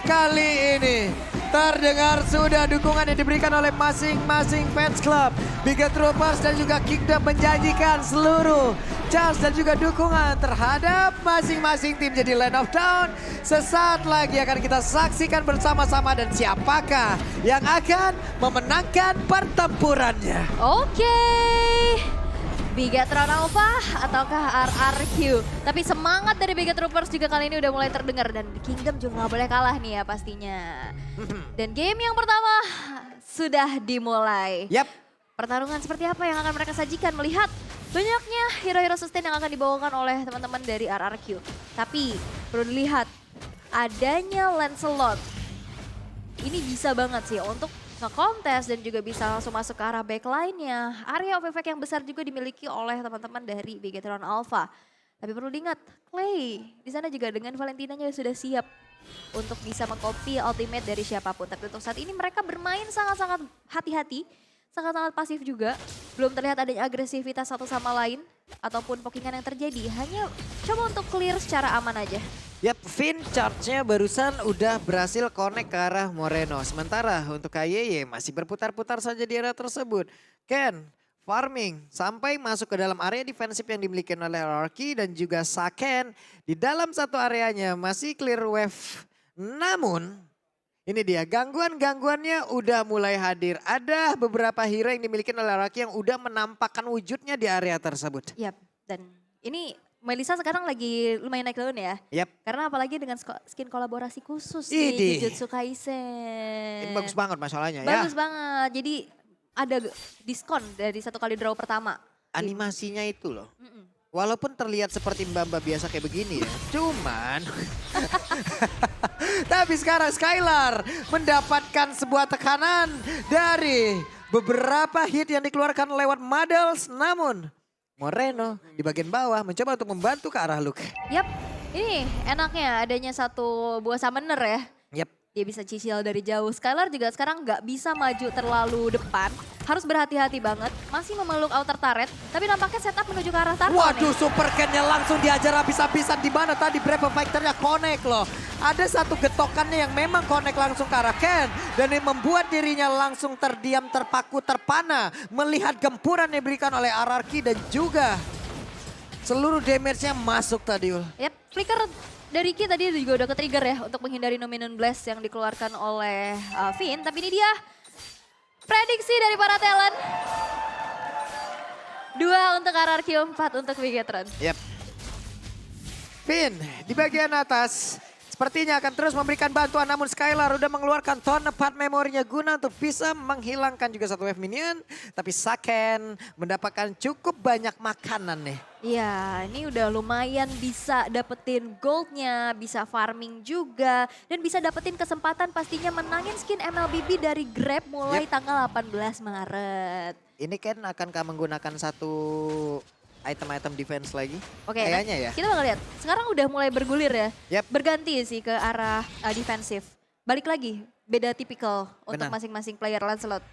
Kali ini terdengar sudah dukungan yang diberikan oleh masing-masing fans club. Biga Troopers dan juga Kingdom menjanjikan seluruh chance dan juga dukungan terhadap masing-masing tim jadi Land of Dawn. Sesaat lagi akan kita saksikan bersama-sama dan siapakah yang akan memenangkan pertempurannya. Oke. Bigatron Alpha ataukah RRQ. Tapi semangat dari Biga Troopers juga kali ini udah mulai terdengar. Dan Kingdom juga gak boleh kalah nih ya pastinya. Dan game yang pertama sudah dimulai. Yap. Pertarungan seperti apa yang akan mereka sajikan melihat banyaknya hero-hero sustain yang akan dibawakan oleh teman-teman dari RRQ. Tapi perlu dilihat adanya Lancelot. Ini bisa banget sih untuk nge-kontes dan juga bisa langsung masuk ke arah backline-nya. Area of effect yang besar juga dimiliki oleh teman-teman dari Bigatron Alpha. Tapi perlu diingat, Clay di sana juga dengan Valentinanya sudah siap untuk bisa mengcopy ultimate dari siapapun. Tapi untuk saat ini mereka bermain sangat-sangat hati-hati, sangat-sangat pasif juga. Belum terlihat adanya agresivitas satu sama lain ataupun pokingan yang terjadi. Hanya coba untuk clear secara aman aja. Yap, Finn charge-nya barusan udah berhasil connect ke arah Moreno. Sementara untuk KYY masih berputar-putar saja di area tersebut. Ken farming sampai masuk ke dalam area defensif yang dimiliki oleh Rocky dan juga Saken. Di dalam satu areanya masih clear wave. Namun ini dia gangguan-gangguannya udah mulai hadir. Ada beberapa hero yang dimiliki oleh Rocky yang udah menampakkan wujudnya di area tersebut. Yap, dan ini Melissa sekarang lagi lumayan naik daun ya. Yap. Karena apalagi dengan skin kolaborasi khusus Idi. di Jujutsu Kaisen. Ini bagus banget masalahnya ya. Bagus banget, jadi ada diskon dari 1 kali draw pertama. Animasinya itu loh. Walaupun terlihat seperti Mbak-mbak biasa kayak begini ya. Cuman. Tapi sekarang Skylar mendapatkan sebuah tekanan dari beberapa hit yang dikeluarkan lewat Models. Namun Moreno di bagian bawah mencoba untuk membantu ke arah Luke. Yap, ini enaknya adanya satu buah summoner ya. Yap. Dia bisa cicil dari jauh. Skylar juga sekarang nggak bisa maju terlalu depan. Harus berhati-hati banget. Masih memeluk outer turret. Tapi nampaknya setup menuju ke arah Tarkon. Waduh, Super Ken-nya langsung diajar habis-habisan. Di mana tadi Brave Fighter-nya connect loh. Ada satu getokannya yang memang connect langsung ke arah Ken. Dan ini membuat dirinya langsung terdiam, terpaku, terpana. Melihat gempuran yang diberikan oleh RRQ dan juga seluruh damage-nya masuk tadi. Yap, flicker dari Ki tadi juga udah ke-trigger ya untuk menghindari Nominant Blast yang dikeluarkan oleh Finn. Tapi ini dia prediksi dari para talent. 2 untuk RRQ, 4 untuk Bigatron. Yap. Finn di bagian atas sepertinya akan terus memberikan bantuan, namun Skylar udah mengeluarkan ton part memorinya guna untuk bisa menghilangkan juga satu wave minion. Tapi Saken mendapatkan cukup banyak makanan nih. Iya, ini udah lumayan bisa dapetin goldnya, bisa farming juga. Dan bisa dapetin kesempatan pastinya menangin skin MLBB dari Grab mulai tanggal 18 Maret. Ini kan akankah menggunakan satu item-item defense lagi? Oke, kayaknya ya. Kita bakal lihat. Sekarang udah mulai bergulir ya. Yap. Berganti sih ke arah defensif. Balik lagi, beda tipikal untuk Benar. masing-masing player Lancelot.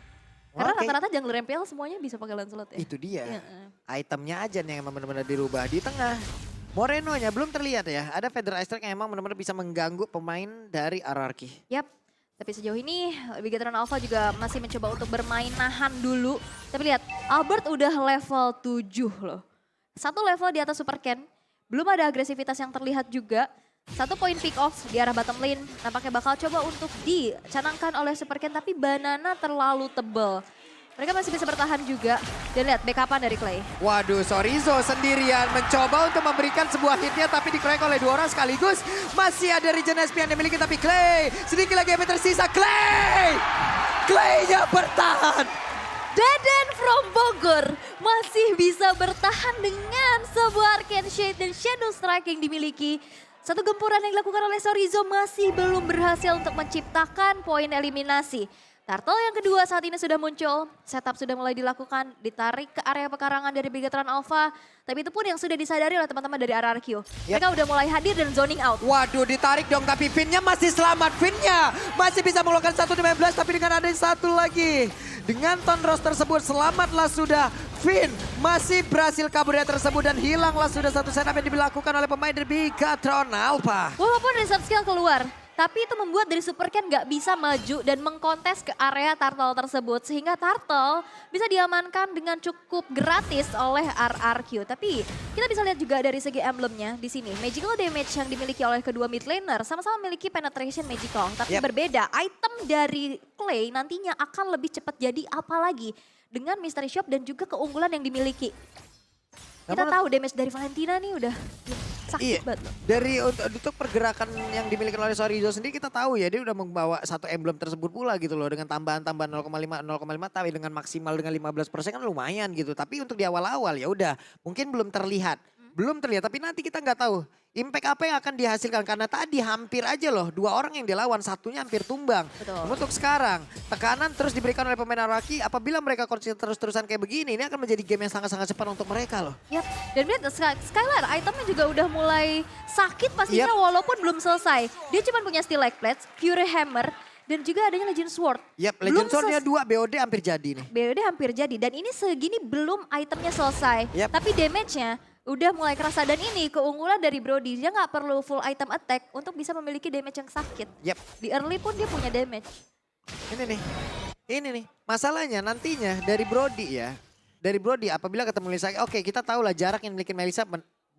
Karena Oke. rata-rata jungler MPL semuanya bisa pakai Lancelot ya. Itu dia. Iya. Itemnya aja nih yang emang benar-benar dirubah. Di tengah Moreno-nya belum terlihat ya. Ada Feather Ice Strike yang emang benar-benar bisa mengganggu pemain dari RRQ. Yap. Tapi sejauh ini Bigatron Alpha juga masih mencoba untuk bermain nahan dulu. Tapi lihat, Albert udah level 7 loh. 1 level di atas Super Ken. Belum ada agresivitas yang terlihat juga. 1 poin pick off di arah bottom lane. Nampaknya bakal coba untuk dicanangkan oleh Super Ken. Tapi banana terlalu tebal. Mereka masih bisa bertahan juga. Dan lihat backupan dari Clay. Waduh, Sorizo sendirian mencoba untuk memberikan sebuah hitnya tapi dikeroyok oleh 2 orang sekaligus. Masih ada Regen SP yang dimiliki tapi Clay sedikit lagi yang tersisa. Clay-nya bertahan. Deden from Bogor masih bisa bertahan dengan sebuah Arcane Shade dan Shadow Strike yang dimiliki. Satu gempuran yang dilakukan oleh Sorizo masih belum berhasil untuk menciptakan poin eliminasi. Turtle yang kedua saat ini sudah muncul, setup sudah mulai dilakukan, ditarik ke area pekarangan dari Bigatron Alpha. Tapi itu pun yang sudah disadari oleh teman-teman dari RRQ. Mereka udah mulai hadir dan zoning out. Waduh, ditarik dong tapi Finn-nya masih selamat. Finn-nya masih bisa melakukan 1-15 tapi dengan ada satu lagi. Dengan ton roster tersebut selamatlah sudah Finn masih berhasil kabur dari tersebut dan hilanglah sudah satu setup yang dilakukan oleh pemain dari Bigatron Alpha. Walaupun reserve skill keluar, Tapi itu membuat dari Super Ken nggak bisa maju dan mengkontes ke area Turtle tersebut. Sehingga Turtle bisa diamankan dengan cukup gratis oleh RRQ. Tapi kita bisa lihat juga dari segi emblemnya di sini. Magical damage yang dimiliki oleh kedua mid laner sama-sama memiliki penetration magical. Tapi berbeda, item dari Clay nantinya akan lebih cepat jadi apalagi dengan Mystery Shop dan juga keunggulan yang dimiliki. Kita tahu damage dari Valentina nih udah sakit banget loh. Dari untuk pergerakan yang dimiliki oleh Sorizo sendiri kita tahu ya dia udah membawa satu emblem tersebut pula gitu loh. Dengan tambahan-tambahan 0,5 tapi dengan maksimal dengan 15% kan lumayan gitu. Tapi untuk di awal-awal ya udah mungkin belum terlihat. Belum terlihat tapi nanti kita nggak tahu impact apa yang akan dihasilkan. Karena tadi hampir aja loh 2 orang yang dilawan satunya hampir tumbang. Betul. Untuk sekarang tekanan terus diberikan oleh pemain Araki. Apabila mereka konsisten terus-terusan kayak begini ini akan menjadi game yang sangat-sangat cepat untuk mereka loh. Yap, dan lihat Skylar itemnya juga udah mulai sakit pastinya walaupun belum selesai. Dia cuma punya Steel Leg Plates, Fury Hammer, dan juga adanya Legend Sword. Yap, Legend Swordnya 2, BOD hampir jadi nih. BOD hampir jadi dan ini segini belum itemnya selesai. Yap. Tapi damage-nya udah mulai kerasa dan ini keunggulan dari Brody. Dia nggak perlu full item attack untuk bisa memiliki damage yang sakit. Yap. Di early pun dia punya damage. Ini nih, masalahnya nantinya dari Brody ya. Dari Brody apabila ketemu Melissa, oke kita tahu lah jarak yang dimiliki Melissa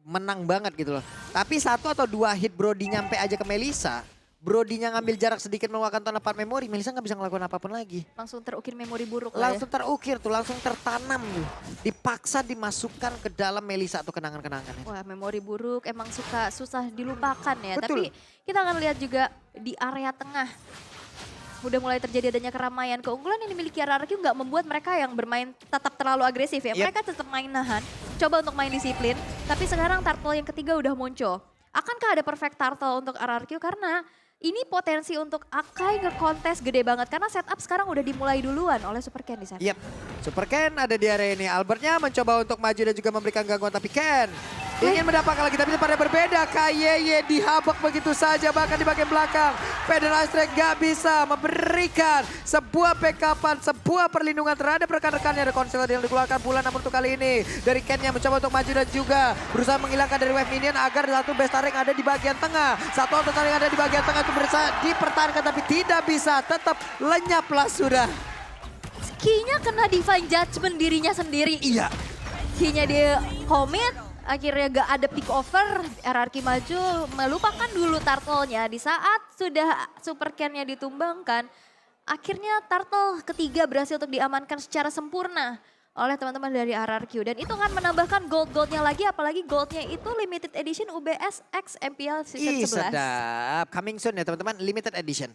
menang banget gitu loh. Tapi 1 atau 2 hit Brody nyampe aja ke Melissa. Brody-nya ngambil jarak sedikit mengeluarkan ton part memori, Melissa nggak bisa ngelakuin apapun lagi. Langsung terukir memori buruk lah Langsung terukir tuh, langsung tertanam tuh. Dipaksa dimasukkan ke dalam Melissa atau kenangan-kenangan. Wah, memori buruk emang susah dilupakan ya. Betul. Tapi kita akan lihat juga di area tengah. Udah mulai terjadi adanya keramaian. Keunggulan yang dimiliki RRQ nggak membuat mereka yang bermain tetap terlalu agresif ya. Mereka tetap main nahan, coba untuk main disiplin. Tapi sekarang Turtle yang ketiga udah muncul. Akankah ada perfect Turtle untuk RRQ? Karena ini potensi untuk Akai nge-kontes gede banget. Karena setup sekarang udah dimulai duluan oleh Super Ken di sana. Yap, Super Ken ada di area ini. Albertnya mencoba untuk maju dan juga memberikan gangguan. Tapi Ken ingin mendapatkan lagi, tapi pada berbeda. KYY dihabak begitu saja bahkan di bagian belakang. Federal Strike gak bisa memberikan sebuah backupan, sebuah perlindungan terhadap rekan-rekannya. Ada konsel yang dikeluarkan pula namun untuk kali ini. Dari Ken yang mencoba untuk maju dan juga berusaha menghilangkan dari wave minion agar satu best taring ada di bagian tengah. Satu auto taring ada di bagian tengah itu berusaha dipertahankan tapi tidak bisa. Tetap lenyaplah sudah. Key-nya kena Divine Judgment dirinya sendiri. Iya. Key-nya dia commit. Akhirnya gak ada pick over, RRQ maju, melupakan dulu Turtle-nya. Di saat sudah Super Ken-nya ditumbangkan, akhirnya Turtle ketiga berhasil untuk diamankan secara sempurna oleh teman-teman dari RRQ. Dan itu akan menambahkan gold-goldnya lagi, apalagi goldnya itu limited edition UBS X MPL Season 11. Sedap, coming soon ya teman-teman, limited edition.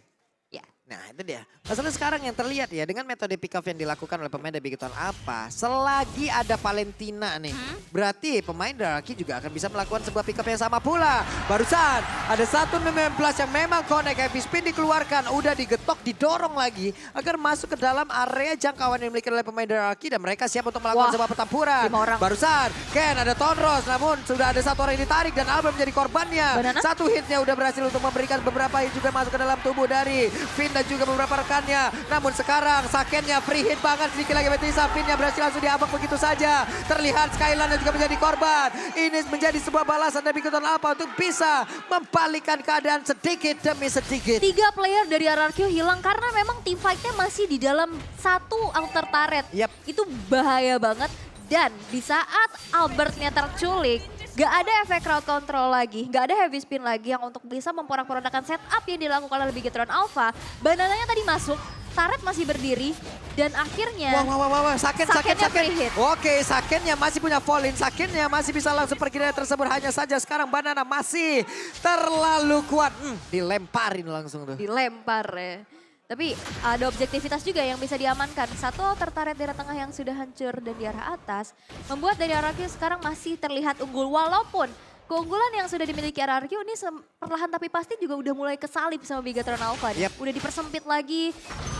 Ya. Nah itu dia. Masalah sekarang yang terlihat ya dengan metode pick off yang dilakukan oleh pemain dari Bigetron apa. Selagi ada Valentina nih. Berarti pemain Darky juga akan bisa melakukan sebuah pick off yang sama pula. Barusan ada 1-19 yang memang connect. Heavy spin dikeluarkan. Udah digetok, didorong lagi. Agar masuk ke dalam area jangkauan yang dimiliki oleh pemain Darky. Dan mereka siap untuk melakukan sebuah pertempuran. Barusan Ken ada Tonros. Namun sudah ada satu orang yang ditarik. Dan Albert menjadi korbannya. Satu hitnya udah berhasil untuk memberikan beberapa hit juga masuk ke dalam tubuh dari Finn dan juga beberapa rekannya. Namun sekarang Sakennya free hit banget sedikit lagi Betisa. Finnnya berhasil langsung diabak begitu saja. Terlihat Skyland yang juga menjadi korban. Ini menjadi sebuah balasan dari Bigetron Alpha untuk bisa membalikkan keadaan sedikit demi sedikit. 3 player dari RRQ hilang karena memang team fight-nya masih di dalam satu outer turret. Itu bahaya banget. Dan di saat Albertnya terculik, gak ada efek crowd control lagi, gak ada heavy spin lagi yang untuk bisa memporak-porandakan setup yang dilakukan oleh Bigetron Alpha. Bandananya tadi masuk, turret masih berdiri, dan akhirnya Wah, Saken. free hit. Oke, Sakennya masih punya fall-in, Sakennya masih bisa langsung pergi dari tersebut. Hanya saja sekarang Banana masih terlalu kuat. Dilemparin langsung tuh. Dilempar ya. Tapi ada objektivitas juga yang bisa diamankan. Satu tertarik dari tengah yang sudah hancur dan di arah atas. Membuat dari RRQ sekarang masih terlihat unggul. Walaupun keunggulan yang sudah dimiliki RRQ ini perlahan tapi pasti juga udah mulai kesalip sama Bigetron Alpha. Udah dipersempit lagi,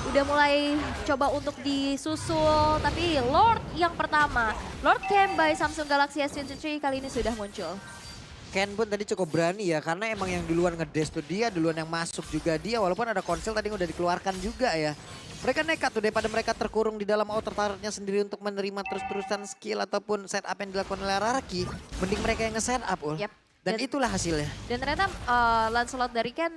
udah mulai coba untuk disusul. Tapi Lord yang pertama, Lord Camp by Samsung Galaxy S23 kali ini sudah muncul. Ken pun tadi cukup berani ya, karena emang yang duluan ngedes tuh dia, duluan yang masuk juga dia. Walaupun ada konsel tadi yang udah dikeluarkan juga ya. Mereka nekat tuh daripada mereka terkurung di dalam outer turretnya sendiri untuk menerima terus-terusan skill ataupun setup yang dilakukan oleh Raraki. Mending mereka yang nge-setup. Dan itulah hasilnya. Dan ternyata Lancelot dari Ken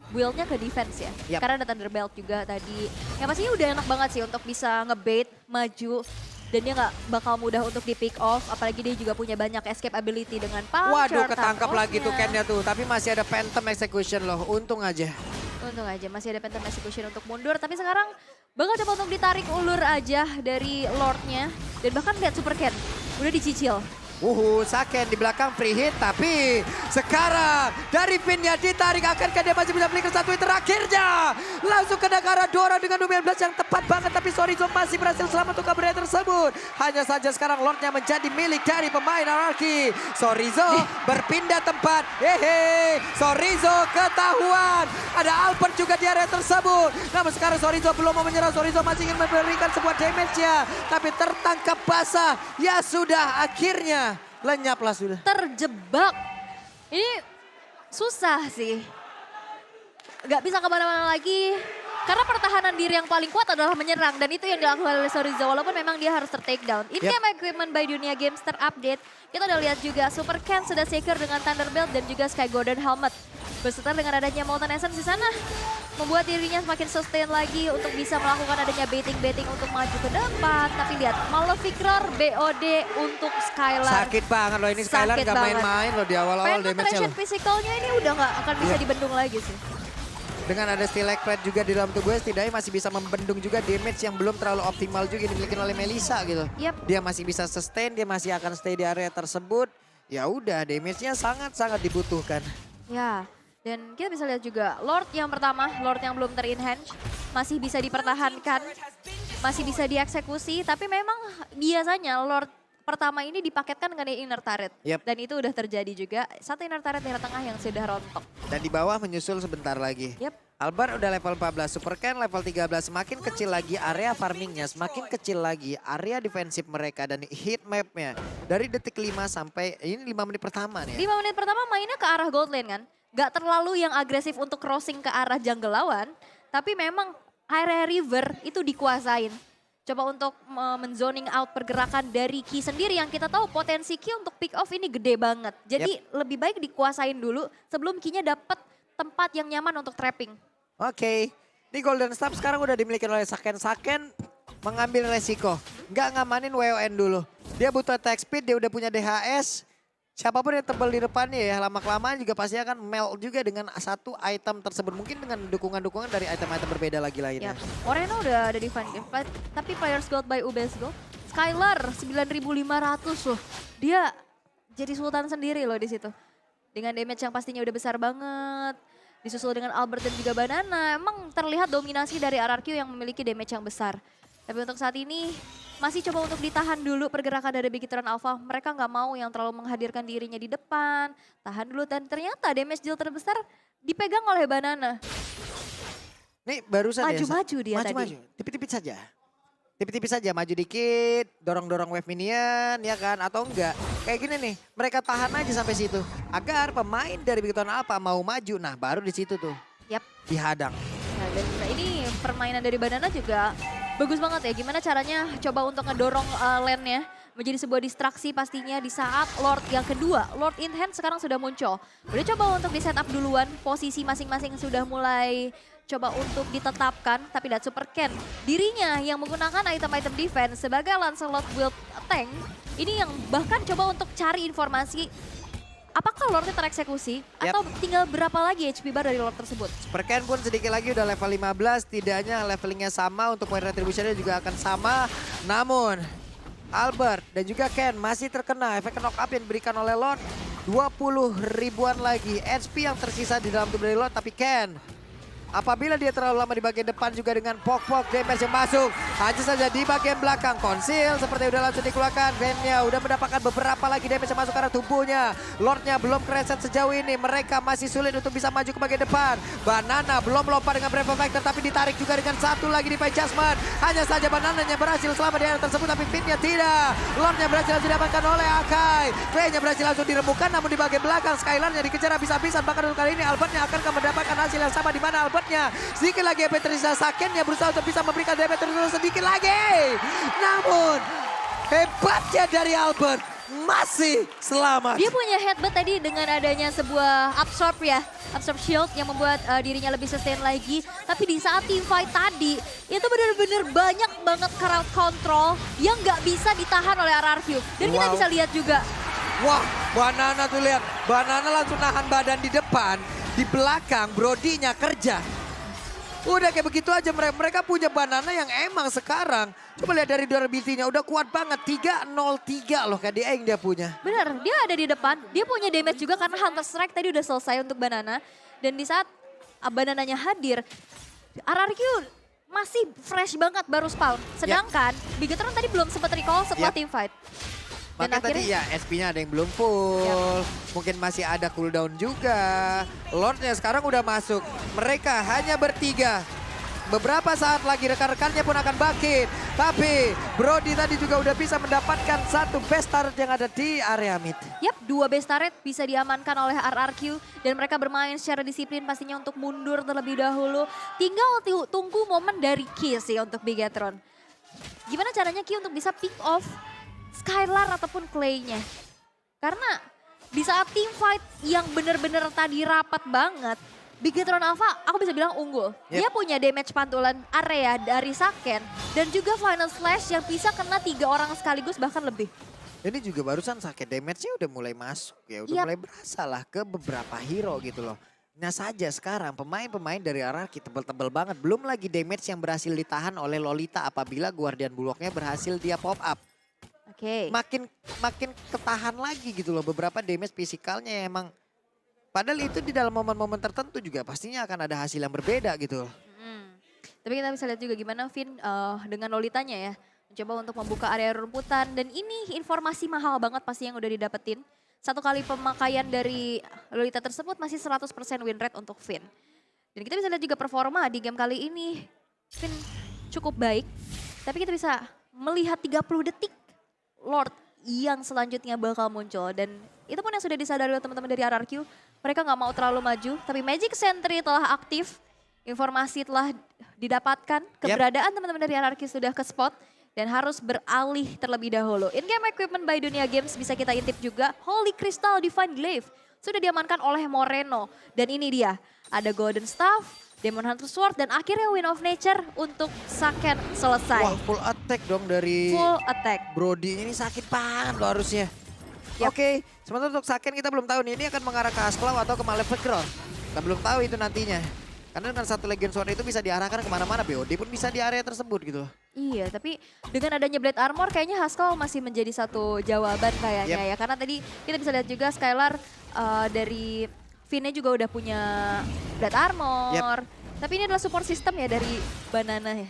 build-nya ke defense ya. Yap. Karena ada Thunderbelt juga tadi. Yang pastinya udah enak banget sih untuk bisa ngebait, maju. Dan dia nggak bakal mudah untuk di pick off. Apalagi dia juga punya banyak escape ability dengan puncher. Waduh, ketangkap lagi tuh Thanos-nya. Ken-nya tuh. Tapi masih ada Phantom Execution loh, untung aja. Untung aja masih ada Phantom Execution untuk mundur. Tapi sekarang bakal coba untuk ditarik ulur aja dari Lord-nya. Dan bahkan lihat Super Ken udah dicicil. Saken di belakang free hit, tapi sekarang dari pinnya ditarik, akankah dia masih bisa flicker satu hit terakhirnya? Langsung kena ke arah Dora dengan 12 yang tepat banget, tapi Sorizo masih berhasil selamat untuk kabur tersebut. Hanya saja sekarang Lordnya menjadi milik dari pemain Anarchy. Sorizo berpindah tempat, Sorizo ketahuan. Ada Albert juga di area tersebut. Namun sekarang Sorizo belum mau menyerah, Sorizo masih ingin memberikan sebuah damage-nya. Tapi tertangkap basah, ya sudah akhirnya. Lenyaplah sudah. Terjebak. Ini susah sih. Gak bisa kemana-mana lagi. Karena pertahanan diri yang paling kuat adalah menyerang. Dan itu yang dilakukan oleh Sorizo. Walaupun memang dia harus ter-take down. In-game equipment by Dunia Games terupdate. Kita udah lihat juga Super Ken sudah secure dengan Thunderbelt dan juga Sky Golden Helmet. Berserta dengan adanya Molten Essence di sana. Membuat dirinya semakin sustain lagi untuk bisa melakukan adanya baiting-baiting untuk maju ke depan. Tapi lihat, Malefic Roar BOD untuk Skylar. Sakit banget loh, ini Skylar gak main-main loh di awal-awal damage-nya Penetration loh. physicalnya ini udah gak akan bisa dibendung lagi sih. Dengan ada Stilek Plate juga di dalam tubuhnya, setidaknya masih bisa membendung juga damage yang belum terlalu optimal juga dimiliki oleh Melissa gitu. Dia masih bisa sustain, dia masih akan stay di area tersebut. Ya udah, damage-nya sangat-sangat dibutuhkan. Ya, dan kita bisa lihat juga Lord yang pertama, Lord yang belum ter-enhance, masih bisa dipertahankan, masih bisa dieksekusi. Tapi memang biasanya Lord pertama ini dipaketkan dengan inner turret. Dan itu udah terjadi juga, satu inner turret di tengah yang sudah rontok. Dan di bawah menyusul sebentar lagi. Albar udah level 14, Super Ken level 13. Semakin kecil lagi area farmingnya, semakin kecil lagi area defensif mereka dan heat mapnya. Dari detik 5 sampai, ini 5 menit pertama nih. 5 menit pertama mainnya ke arah gold lane kan. Gak terlalu yang agresif untuk crossing ke arah jungle lawan. Tapi memang area river itu dikuasain. Coba untuk menzoning out pergerakan dari Ki sendiri yang kita tahu potensi Ki untuk pick off ini gede banget. Jadi lebih baik dikuasain dulu sebelum Ki-nya dapat tempat yang nyaman untuk trapping. Oke, ini Golden Staff sekarang udah dimiliki oleh Saken. Saken mengambil resiko, nggak ngamanin WON dulu. Dia butuh attack speed, dia udah punya DHS. Siapapun yang tebal di depannya ya, lama-kelamaan juga pasti akan melt juga dengan satu item tersebut. Mungkin dengan dukungan-dukungan dari item-item berbeda lagi lainnya. Moreno udah ada di fan game, tapi Players Gold by UBS Gold. Skylar 9.500 loh. Dia jadi sultan sendiri loh di situ. Dengan damage yang pastinya udah besar banget. Disusul dengan Albert dan juga Banana. Emang terlihat dominasi dari RRQ yang memiliki damage yang besar. Tapi untuk saat ini masih coba untuk ditahan dulu pergerakan dari Bigitron Alpha. Mereka nggak mau yang terlalu menghadirkan dirinya di depan. Tahan dulu dan ternyata damage deal terbesar dipegang oleh Banana. Nih barusan maju-maju dia tadi. Maju-maju, tipis-tipis saja. Tipis-tipis saja, maju dikit, dorong-dorong wave minion, ya kan? Atau enggak, kayak gini nih, mereka tahan aja sampai situ. Agar pemain dari Bigitron Alpha mau maju, nah baru di situ tuh. Dihadang. Nah, dan ini permainan dari Banana juga bagus banget ya, gimana caranya coba untuk ngedorong lane-nya menjadi sebuah distraksi pastinya di saat Lord yang kedua, Lord in hand sekarang sudah muncul. Udah coba untuk di setup duluan, posisi masing-masing sudah mulai coba untuk ditetapkan, tapi lihat Super Ken dirinya yang menggunakan item-item defense sebagai Lancelot build tank, ini yang bahkan coba untuk cari informasi apakah Lordnya tereksekusi atau tinggal berapa lagi HP bar dari Lord tersebut. Super Ken pun sedikit lagi udah level 15, tidaknya levelingnya sama untuk point retributionnya juga akan sama. Namun Albert dan juga Ken masih terkena efek knock up yang diberikan oleh Lord. 20 ribuan lagi HP yang tersisa di dalam tubuh dari Lord, tapi Ken apabila dia terlalu lama di bagian depan juga dengan pok-pok damage yang masuk. Hanya saja di bagian belakang konsil seperti udah langsung dikeluarkan. Ken-nya udah mendapatkan beberapa lagi damage yang masuk ke arah tubuhnya. Lordnya belum kereset sejauh ini. Mereka masih sulit untuk bisa maju ke bagian depan. Banana belum lompat dengan Brave Factor tapi ditarik juga dengan satu lagi di Fight Judgment. Hanya saja Banananya berhasil selama di area tersebut tapi Fitnya tidak. Lordnya berhasil langsung didapatkan oleh Akai. Clay-nya berhasil langsung dirembukan namun di bagian belakang Skylar-nya dikejar habis-habisan. Bahkan untuk kali ini Albert-nya akan mendapatkan hasil yang sama di mana Albert-nya sedikit lagi Tersisa Saken-nya berusaha untuk bisa memberikan damage terus sedikit lagi. Namun hebatnya dari Albert masih selamat. Dia punya headbutt tadi dengan adanya sebuah absorb ya. Absorb shield yang membuat dirinya lebih sustain lagi. Tapi di saat team fight tadi, itu benar-benar banyak banget crowd control yang nggak bisa ditahan oleh RRQ. Dan kita bisa lihat juga. Wah, Banana tuh lihat. Banana langsung nahan badan di depan. Di belakang, Brody-nya kerja. Udah kayak begitu aja mereka punya Banana yang emang sekarang. Coba lihat dari durability-nya udah kuat banget. 3-0-3 loh KDA yang dia punya. Bener, dia ada di depan. Dia punya damage juga karena Hunter Strike tadi udah selesai untuk Banana. Dan di saat Banananya hadir, RRQ masih fresh banget baru spawn. Sedangkan Bigetron tadi belum sempat recall setelah team fight. Dan Makanya tadi ya SP-nya ada yang belum full, mungkin masih ada cooldown juga. Lordnya sekarang udah masuk, mereka hanya bertiga. Beberapa saat lagi rekan-rekannya pun akan bangkit. Tapi Brody tadi juga udah bisa mendapatkan satu best turret yang ada di area mid. Yap, 2 base turret bisa diamankan oleh RRQ. Dan mereka bermain secara disiplin pastinya untuk mundur terlebih dahulu. Tinggal tunggu momen dari Ki sih untuk Bigetron. Gimana caranya Ki untuk bisa pick off Skylar ataupun Clay-nya. Karena di saat team fight yang bener-bener tadi rapat banget, Bigetron Alpha aku bisa bilang unggul. Dia punya damage pantulan area dari Saken dan juga final slash yang bisa kena 3 orang sekaligus bahkan lebih. Ini juga barusan Saken damage-nya udah mulai masuk ya, udah mulai berasa lah ke beberapa hero gitu loh. Nah saja sekarang pemain-pemain dari RRQ tebel-tebel banget. Belum lagi damage yang berhasil ditahan oleh Lolita apabila Guardian Bulwark-nya berhasil dia pop up. Makin ketahan lagi gitu loh, beberapa damage fisikalnya emang. Padahal itu di dalam momen-momen tertentu juga pastinya akan ada hasil yang berbeda gitu. Tapi kita bisa lihat juga gimana Vin dengan Lolitanya ya. Mencoba untuk membuka area rumputan dan ini informasi mahal banget pasti yang udah didapetin. 1 kali pemakaian dari Lolita tersebut masih 100% win rate untuk Vin. Dan kita bisa lihat juga performa di game kali ini. Vin cukup baik, tapi kita bisa melihat 30 detik Lord yang selanjutnya bakal muncul. Dan itu pun yang sudah disadari oleh teman-teman dari RRQ. Mereka nggak mau terlalu maju, tapi Magic Sentry telah aktif. Informasi telah didapatkan, keberadaan teman-teman dari RRQ sudah ke spot. Dan harus beralih terlebih dahulu. In-game equipment by Dunia Games bisa kita intip juga. Holy Crystal Divine Glaive sudah diamankan oleh Moreno. Dan ini dia, ada Golden Staff, Demon Hunter Sword, dan akhirnya Win of Nature untuk Saken selesai. Wah, full attack dong dari full attack. Brody ini sakit banget loh harusnya. Oke, sementara untuk Saken kita belum tahu nih ini akan mengarah ke Asklaw atau ke Malefic Crown. Kita belum tahu itu nantinya. Karena dengan satu Legion Sword itu bisa diarahkan kemana-mana, BOD pun bisa di area tersebut gitu. Iya, tapi dengan adanya Blade Armor kayaknya Haskell masih menjadi satu jawaban kayaknya ya. Karena tadi kita bisa lihat juga Skylar dari Vin-nya juga udah punya Blade Armor. Tapi ini adalah support system ya dari Banana ya.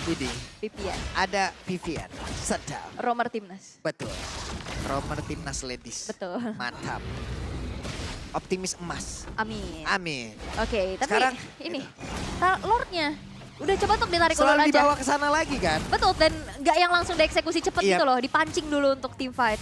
Ini Vivian. ada Vivian, sedap. Romer Timnas. Betul. Romer Timnas Ladies. Betul. Mantap. Optimis emas. Amin. Amin. Oke, tapi sekarang, ini Lord-nya udah coba untuk ditarik ulur selalu aja. dibawa ke sana lagi kan. Betul, dan nggak yang langsung dieksekusi cepet gitu loh. Dipancing dulu untuk team fight.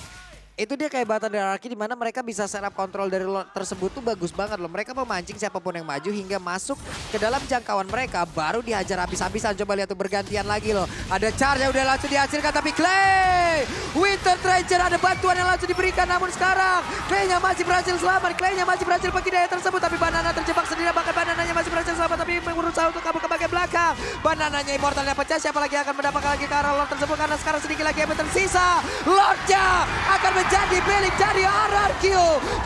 Itu dia kehebatan dari RRQ di mana mereka bisa setup kontrol dari Lord tersebut tuh bagus banget loh. Mereka memancing siapapun yang maju hingga masuk ke dalam jangkauan mereka. Baru dihajar habis-habisan. Coba lihat tuh bergantian lagi loh. Ada charge yang udah langsung dihasilkan tapi Clay! Winter Treasure ada bantuan yang langsung diberikan. Namun sekarang Clay-nya masih berhasil selamat. Clay-nya masih berhasil pergi daya tersebut. Tapi Banana terjebak sendiri. Bahkan Banananya masih berhasil selamat. Tapi berusaha untuk kabur ke bagian belakang. Banananya immortalnya pecah. Siapa lagi akan mendapatkan lagi ke arah Lord tersebut. Karena sekarang sedikit lagi yang tersisa. Lord-nya akan menjadi milik dari RRQ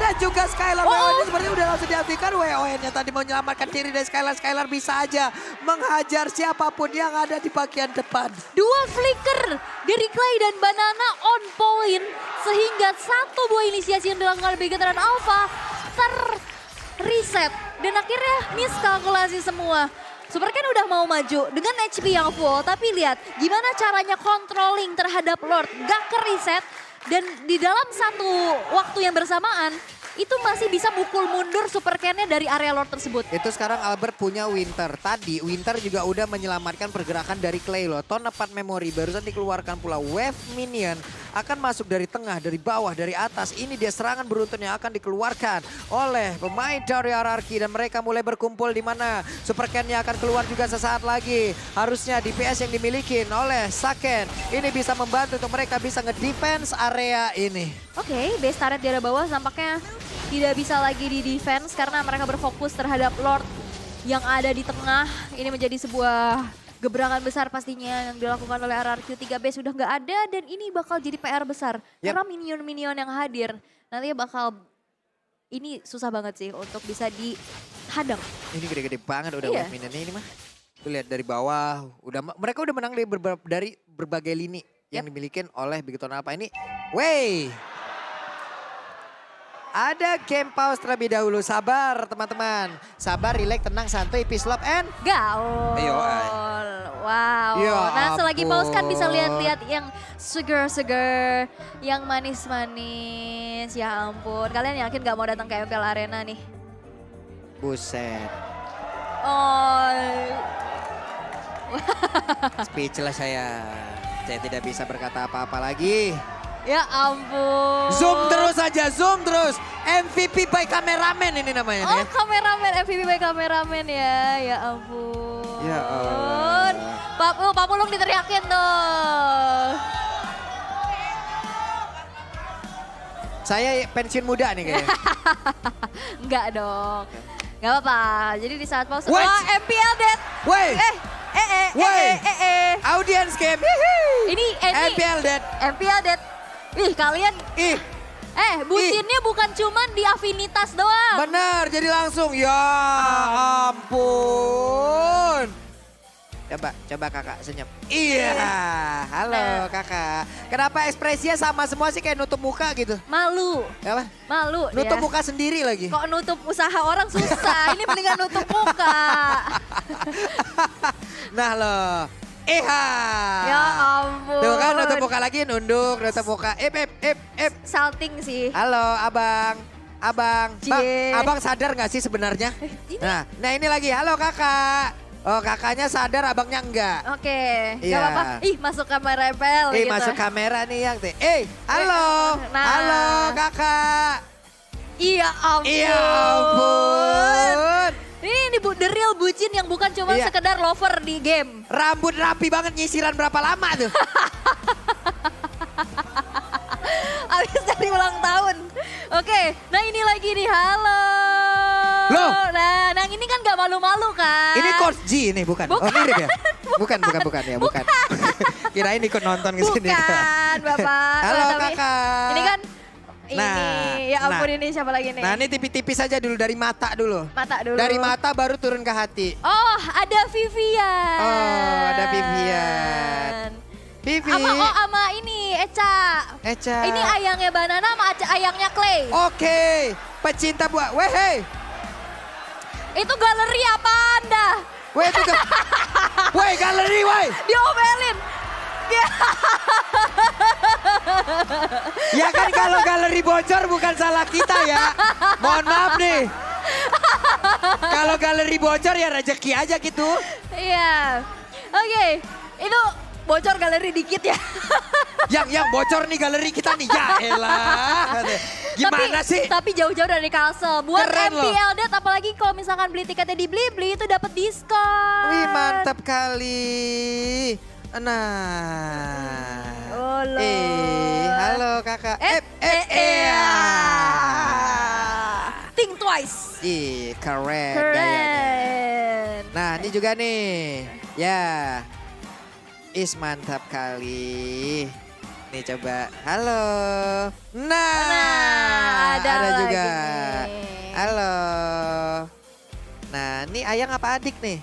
dan juga Skylar. WON seperti udah langsung dihentikan. WON-nya tadi mau menyelamatkan diri dari Skylar. Skylar bisa aja menghajar siapapun yang ada di bagian depan. Dua flicker dari Clay dan Banana on point sehingga satu buah inisiasi yang dilakukan oleh Bigetron Alpha terreset dan akhirnya miskalkulasi semua. Super Ken udah mau maju dengan HP yang full, tapi lihat gimana caranya controlling terhadap Lord, gak ke reset. Dan di dalam satu waktu yang bersamaan, itu masih bisa mukul mundur super can-nya dari area Lord tersebut. Itu sekarang Albert punya Winter. Tadi Winter juga udah menyelamatkan pergerakan dari Clay loh. Tempat memori barusan dikeluarkan pula wave minion. Akan masuk dari tengah, dari bawah, dari atas. Ini dia serangan beruntun yang akan dikeluarkan oleh pemain dari RRQ. Dan mereka mulai berkumpul di mana super can-nya akan keluar juga sesaat lagi. Harusnya DPS yang dimiliki oleh Saken. Ini bisa membantu untuk mereka bisa ngedefense area ini. Oke, base turret di area bawah nampaknya tidak bisa lagi di defense karena mereka berfokus terhadap Lord yang ada di tengah. Ini menjadi sebuah gebrakan besar pastinya yang dilakukan oleh RRQ. 3B sudah nggak ada dan ini bakal jadi PR besar. Karena minion-minion yang hadir nantinya bakal, ini susah banget sih untuk bisa dihadang. Ini gede-gede banget udah wave minionnya ini mah. Tuh lihat dari bawah, mereka udah menang dari berbagai lini yang dimiliki oleh Bigoton Alpha ini. Wey! Ada game pause terlebih dahulu. Sabar teman-teman. Sabar, relax, tenang, santuy, peace, love, and gaul. Ayo, Wow. Ya Nah selagi pause kan bisa ampun. lihat-lihat yang seger-seger, yang manis-manis. Ya ampun, kalian yakin gak mau datang ke MPL Arena nih? buset. Oh, Speechless saya. Saya tidak bisa berkata apa-apa lagi. ya ampun. Zoom terus aja, zoom terus. MVP by kameramen ini namanya. Oh Ya. kameramen, MVP by kameramen ya. Ya ampun. Ya Allah. Pak Pulung diteriakin tuh. Saya pensiun muda nih kayaknya. Enggak dong. Gak apa-apa. Jadi di saat pause. Wait. Oh MPL dead. Woi, Woi. audience game. Ini MPL dead. MPL dead. Ih kalian. Ih, Bucinnya bukan cuman di afinitas doang. benar. Jadi langsung. Ya ampun. Coba kakak senyum. Iya, halo kakak. Kenapa ekspresinya sama semua sih kayak nutup muka gitu? Malu. Apa? Malu Nutup dia. muka sendiri lagi. Kok nutup usaha orang susah. Ini mendingan nutup muka. Nah loh. Iha. Ya ampun. Tuh kan nutup muka lagi, nunduk, nutup muka. Ip. Salting sih. Halo abang. Bang, Cie. abang sadar gak sih sebenarnya? Nah ini lagi, halo kakak. Oh kakaknya sadar, abangnya enggak. Oke, Iya. gak apa-apa. Ih masuk kamera MPL gitu. Masuk kamera nih yang halo, Nah. halo kakak. Iya ampun. Iya ampun. Ini the real bucin yang bukan cuma Iya. sekedar lover di game. Rambut rapi banget, nyisiran berapa lama tuh? Abis dari ulang tahun. Oke, nah ini lagi nih, halo. Loh. Nah ini kan gak malu-malu kan. Ini Coach G nih bukan? Oh mirip ya? Bukan ya, bukan. Kirain ikut nonton ke sini. Bukan, Bapak. Halo Wah, tapi kakak. Ini kan, Nah, ya ampun nah. ini siapa lagi nih? Nah ini tipis-tipis aja dulu, dari mata dulu. Mata dulu. Dari mata baru turun ke hati. Oh, ada Vivian. Oh, ada Vivian. Vivi. Sama ini Eca. Eca. Ini ayangnya Banana sama ayangnya Clay. Oke, pecinta buah. Weh, Itu galeri apa Anda? weh itu weh galeri, weh. Diomelin. Ya kan kalau galeri bocor bukan salah kita ya. Mohon maaf nih. Kalau galeri bocor ya rezeki aja gitu. Iya. Oke, itu bocor galeri dikit ya. Yang bocor nih galeri kita nih. Ya elah. Gimana sih? Tapi jauh-jauh dari Kalsel. Buat Keren loh. MPL Dead apalagi kalau misalkan beli tiketnya di Blibli itu dapat diskon. Wih mantap kali. Nah. Oh, loh. Halo kakak. Think twice. Keren gayanya. Keren. Nah ini juga nih. Ya. Mantap kali. Nih coba. Halo. Nah. ada lagi juga. nih. Halo. Nah ini ayang apa adik nih?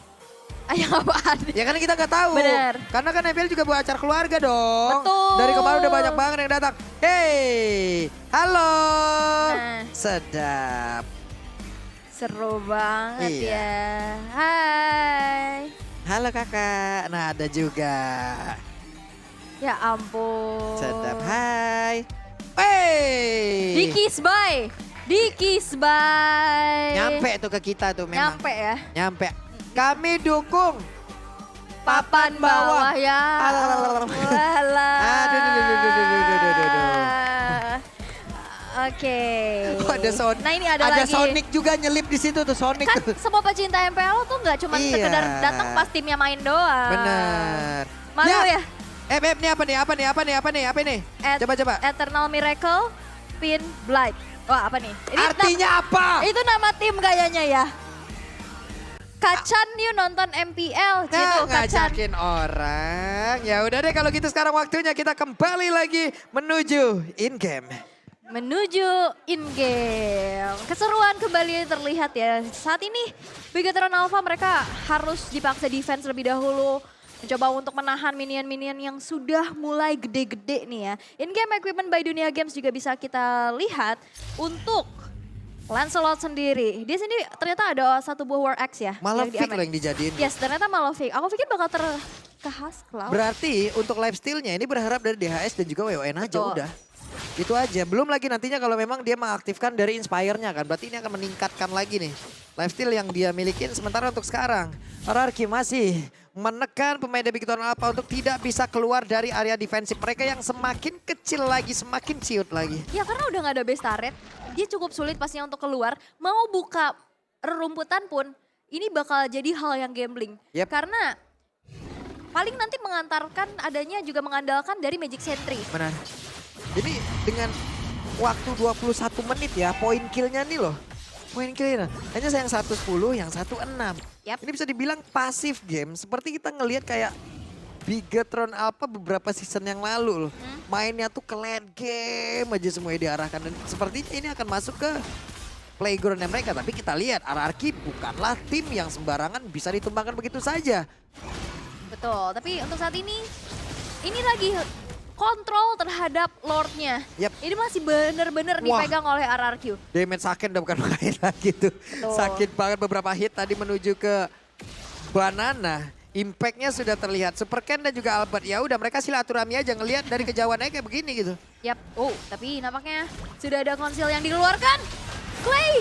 Ayang apaan? Ya kan kita nggak tahu. Bener. Karena kan MPL juga buat acara keluarga dong. Betul. Dari kemarin udah banyak banget yang datang. Hey, halo. Nah. Sedap. Seru banget Iya. ya. Hai. Halo kakak. Nah ada juga. Ya ampun. Sedap. Hai. Hey. Di Kiss by Dikis by. Nyampe tuh ke kita tuh memang. Nyampe ya. Nyampe. Kami dukung Papan bawah ya. Walah. Aduh, Oke. Oh, ada Sonic. Nah ini ada lagi. Sonic juga nyelip di situ tuh Sonic. Kan tuh. semua pecinta MPL tuh nggak cuma Iya. sekedar datang pas timnya main doang. Bener. Malu ya? Ini apa nih? Coba. Eternal Miracle, Pin Blight. Wah apa nih? Artinya apa? Itu nama tim kayaknya ya. Kacan yuk nonton MPL, gitu Kacan. Ngajakin orang. Ya udah deh kalau gitu sekarang waktunya kita kembali lagi menuju in-game. Menuju in-game. Keseruan kembali terlihat ya. Saat ini Bigetron Alpha mereka harus dipaksa defense lebih dahulu. Mencoba untuk menahan minion-minion yang sudah mulai gede-gede nih ya. In-game equipment by Dunia Games juga bisa kita lihat untuk Lancelot sendiri. Di sini ternyata ada satu buah War Axe ya. Malah yang fake diamen. loh yang dijadiin. Yes, ternyata malah fake. Aku pikir bakal ke Haskell. Berarti untuk lifesteal-nya ini berharap dari DHS dan juga WON aja Betul. udah. Itu aja. Belum lagi nantinya kalau memang dia mengaktifkan dari Inspire-nya kan. Berarti ini akan meningkatkan lagi nih lifesteal yang dia milikin. Sementara untuk sekarang RRQ masih menekan pemain dari Bigetron Alpha untuk tidak bisa keluar dari area defensif mereka yang semakin kecil lagi, semakin ciut lagi. Ya karena udah gak ada base turret, dia cukup sulit pastinya untuk keluar. Mau buka rerumputan pun, ini bakal jadi hal yang gambling. Yep. Karena paling nanti mengantarkan adanya juga mengandalkan dari Magic Sentry. Benar. Jadi dengan waktu 21 menit ya, poin kill-nya nih loh. Poin kill-nya hanya yang 110, yang 16. Yap. Ini bisa dibilang pasif game, seperti kita ngelihat kayak Bigetron Alpha beberapa season yang lalu loh. Mainnya tuh ke late game aja semuanya diarahkan. Dan sepertinya ini akan masuk ke playgroundnya mereka. Tapi kita lihat RRQ bukanlah tim yang sembarangan bisa ditumbangkan begitu saja. Betul, tapi untuk saat ini lagi kontrol terhadap Lordnya. Yap. Ini masih bener-bener Wah. dipegang oleh RRQ. Damage sakit udah bukan main lagi tuh. Betul. Sakit banget beberapa hit tadi menuju ke Banana. Impact-nya sudah terlihat. Super Ken dan juga Albert. Ya udah mereka silaturahmi aja ngelihat dari kejauhannya kayak begini gitu. Yap, oh tapi nampaknya sudah ada konsil yang dikeluarkan. Clay!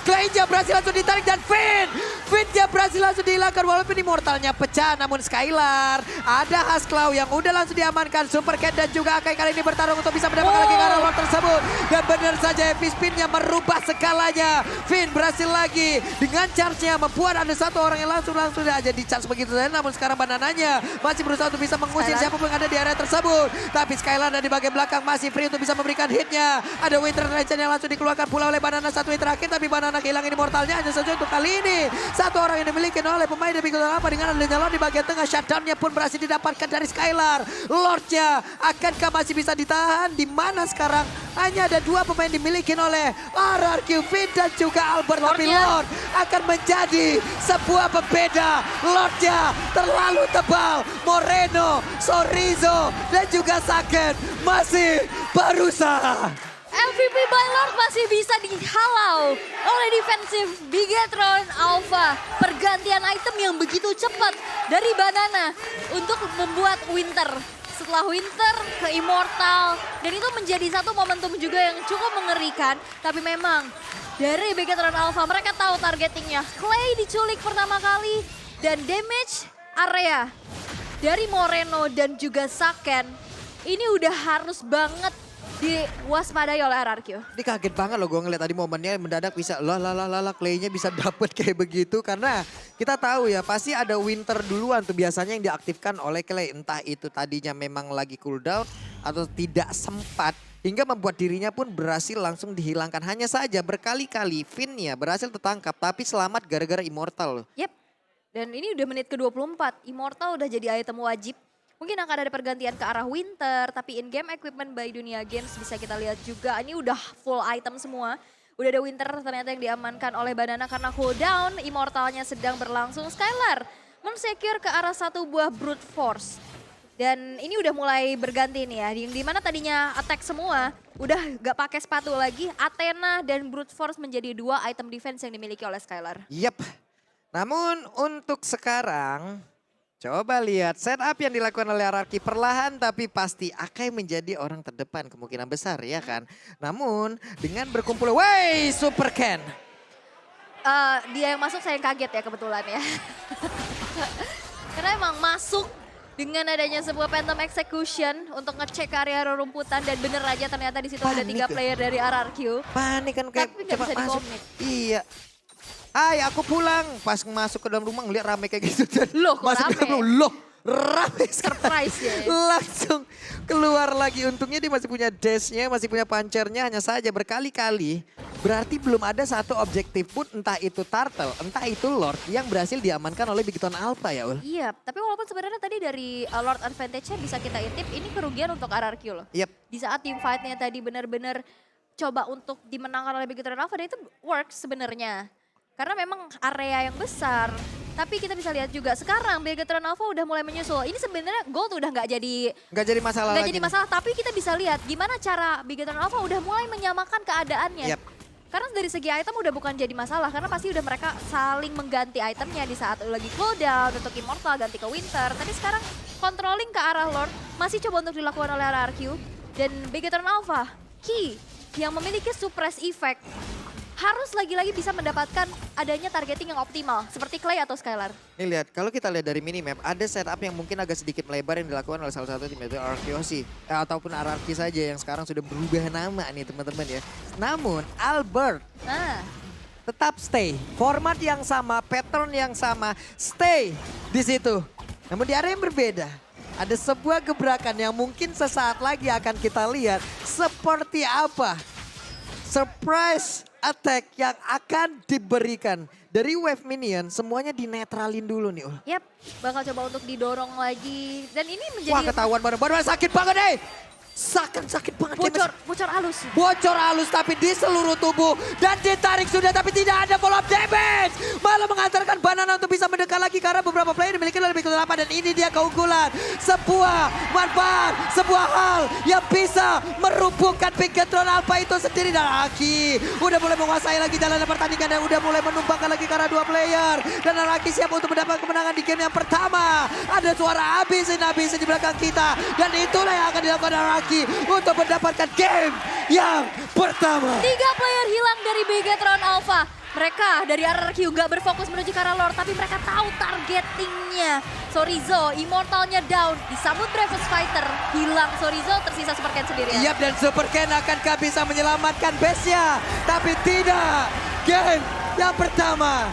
Clay-nya berhasil langsung ditarik dan Finn-nya berhasil langsung dihilangkan walaupun immortalnya pecah. Namun Skylar, ada Haskell yang udah langsung diamankan. Super Cat dan juga Akai kali ini bertarung untuk bisa mendapatkan lagi arrow lord tersebut. Dan benar saja epic spin-nya merubah segalanya. Finn berhasil lagi dengan charge-nya membuat ada satu orang yang langsung aja di-charge begitu saja. Namun sekarang banananya masih berusaha untuk bisa mengusir siapapun yang ada di area tersebut. Tapi Skylar dari bagian belakang masih free untuk bisa memberikan hit-nya. Ada Winter Legend yang langsung dikeluarkan pula oleh Banana satu hit terakhir, tapi Banana kehilangan immortalnya hanya saja untuk kali ini. Satu orang yang dimiliki oleh pemain dari Bigetron Alpha dengan adanya Lord di bagian tengah. Shutdown-nya pun berhasil didapatkan dari Skylar. Lord-nya akankah masih bisa ditahan? Di mana sekarang hanya ada dua pemain dimiliki oleh RRQ, Finn dan juga Albert. Tapi Lord akan menjadi sebuah pembeda. Lord-nya terlalu tebal. Moreno, Sorizo dan juga Saken masih berusaha. MVP by Lord masih bisa dihalau oleh defensif Bigetron Alpha. Pergantian item yang begitu cepat dari Banana untuk membuat Winter. Setelah Winter ke Immortal. Dan itu menjadi satu momentum juga yang cukup mengerikan. Tapi memang dari Bigetron Alpha mereka tahu targetingnya. Clay diculik pertama kali. Dan damage area dari Moreno dan juga Saken. Ini udah harus banget diwaspadai oleh RRQ. Ini kaget banget loh gue ngeliat tadi momennya mendadak bisa Clay-nya bisa dapet kayak begitu. Karena kita tahu ya pasti ada Winter duluan tuh biasanya yang diaktifkan oleh Clay. Entah itu tadinya memang lagi cooldown atau tidak sempat. Hingga membuat dirinya pun berhasil langsung dihilangkan. Hanya saja berkali-kali Finn-nya berhasil tertangkap tapi selamat gara-gara Immortal loh. Yep. Dan ini udah menit ke-24. Immortal udah jadi item wajib. Mungkin akan ada pergantian ke arah Winter, tapi in-game equipment by Dunia Games bisa kita lihat juga. Ini udah full item semua. Udah ada Winter ternyata yang diamankan oleh Banana karena cooldown. Immortalnya sedang berlangsung. Skylar men-secure ke arah satu buah Brute Force. Dan ini udah mulai berganti nih ya. Yang dimana tadinya attack semua, udah gak pakai sepatu lagi. Athena dan Brute Force menjadi dua item defense yang dimiliki oleh Skylar. Yep. Namun untuk sekarang Coba lihat setup yang dilakukan oleh RRQ perlahan tapi pasti akan menjadi orang terdepan kemungkinan besar ya kan. Namun dengan berkumpul, wey Super Ken. Dia yang masuk saya yang kaget ya kebetulan ya. Karena emang masuk dengan adanya sebuah Phantom Execution untuk ngecek area rumputan dan bener aja ternyata di situ ada 3 Panik ya. player dari RRQ. Panik kan kayak Tapi nggak cepat bisa masuk. di-commit. Iya. Hai aku pulang. Pas masuk ke dalam rumah ngeliat rame kayak gitu. Dan Loh, kok masuk ke rame? dalam rumah, loh rame sekali. Surprise ya. Langsung keluar lagi. Untungnya dia masih punya dashnya, masih punya punchernya. Hanya saja berkali-kali. Berarti belum ada satu objektif pun entah itu Turtle, entah itu Lord yang berhasil diamankan oleh Bigiton Alpha ya Ul. Iya, tapi walaupun sebenarnya tadi dari Lord Advantage-nya bisa kita intip, ini kerugian untuk RRQ loh. Yep. Di saat team fight-nya tadi benar-benar coba untuk dimenangkan oleh Bigetron Alpha, dan itu works sebenarnya. Karena memang area yang besar. Tapi kita bisa lihat juga sekarang Bigetron Alpha udah mulai menyusul. Ini sebenarnya gold udah nggak jadi Masalah nggak lagi. jadi masalah. Tapi kita bisa lihat gimana cara Bigetron Alpha udah mulai menyamakan keadaannya. Yep. Karena dari segi item udah bukan jadi masalah. Karena pasti udah mereka saling mengganti itemnya di saat lagi cooldown untuk Immortal ganti ke Winter. Tapi sekarang controlling ke arah Lord masih coba untuk dilakukan oleh RRQ. Dan Bigetron Alpha, Key yang memiliki suppress effect harus lagi-lagi bisa mendapatkan adanya targeting yang optimal. Seperti Clay atau Skylar. Nih lihat, kalau kita lihat dari minimap, ada setup yang mungkin agak sedikit melebar yang dilakukan oleh salah satu tim yaitu RRQ ataupun RRQ saja yang sekarang sudah berubah nama nih teman-teman ya. Namun Albert Nah, tetap stay, format yang sama, pattern yang sama, stay di situ. Namun di area yang berbeda, ada sebuah gebrakan yang mungkin sesaat lagi akan kita lihat seperti apa surprise attack yang akan diberikan dari wave minion, semuanya dinetralin dulu nih. yep, bakal coba untuk didorong lagi. Dan ini menjadi Wah ketahuan bener-bener sakit banget deh. Sakit banget. bocor halus. Bocor halus tapi di seluruh tubuh. Dan ditarik sudah tapi tidak ada follow up damage. Malah mengantarkan Banana untuk bisa mendekat lagi karena beberapa player dimiliki oleh Bigetron Alpha. Dan ini dia keunggulan. Sebuah manfaat, sebuah hal yang bisa merubuhkan Bigetron Alpha itu sendiri. Dan Aki udah mulai menguasai lagi jalan pertandingan dan udah mulai menumpangkan lagi karena 2 player. Dan Aki siap untuk mendapat kemenangan di game yang pertama. Ada suara habisin di belakang kita. Dan itulah yang akan dilakukan Aki untuk mendapatkan game yang pertama. 3 player hilang dari Bigetron Alpha. Mereka dari RRQ gak berfokus menuju ke arah Lord, tapi mereka tahu targetingnya. Sorizo, Immortalnya down, disambut Bravest Fighter, hilang Sorizo, tersisa Super Ken sendirian. Yap, dan Super Ken akankah bisa menyelamatkan base-nya? Tapi tidak. Game yang pertama